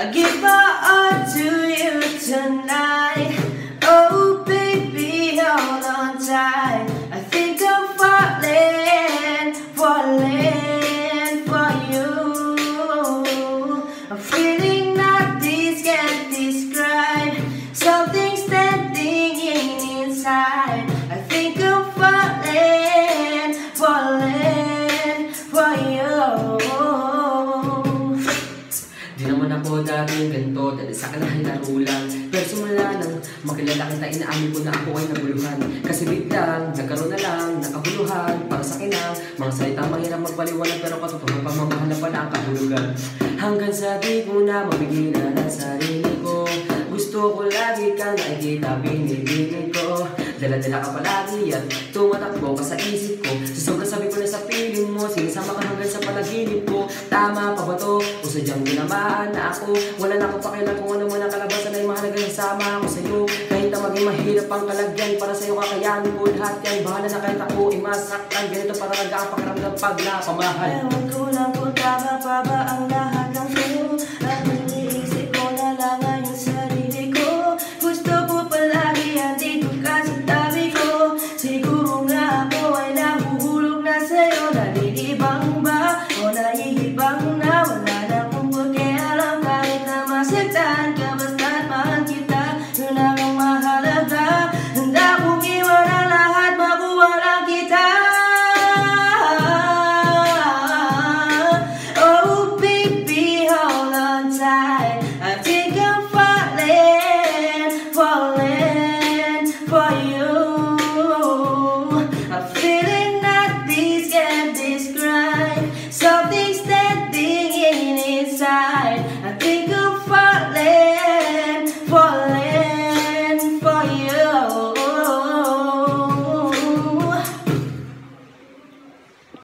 I give my heart to you tonight. Oh baby, hold on tight. I think I'm falling for you. I'm feeling that this can't describe. Something standing inside. I think I'm falling for you. Di naman ako dating ganito, dahil sa kanahin laro lang. Pero simula nang makilala kita, inaamin ko na ako ay naguluhan. Kasi biglang, nagkaroon na lang, nakahuluhan. Para sa akin ang mga salitang mahirap magpaliwanag, pero katotohanan pagmamahal na pala ang kahulugan. Hanggang sa di ko na mapigilan ang sarili ko. Gusto ko lagi kang nakikita, binibinig ko. Dala-dala ka palagi at tumatakbo ka sa isip ko. Sa sobrang sabi ko na sa piling mo, sinasama ka hanggang sa panaginip ko. Tama pa ba to? O sadyang ginamaan na ako? Wala na akong pakialam kung ano man ang kalabasan ay mahalagang sama ako sa'yo. Kahit na maging mahirap ang kalagyan, para sa'yo kakayanin ko lahat yan. Bahala na kahit ako ay masaktan. Ganito para nag-aapakaramdam pag napamahal. Ewan ko lang kung tama pa ba ang lahat.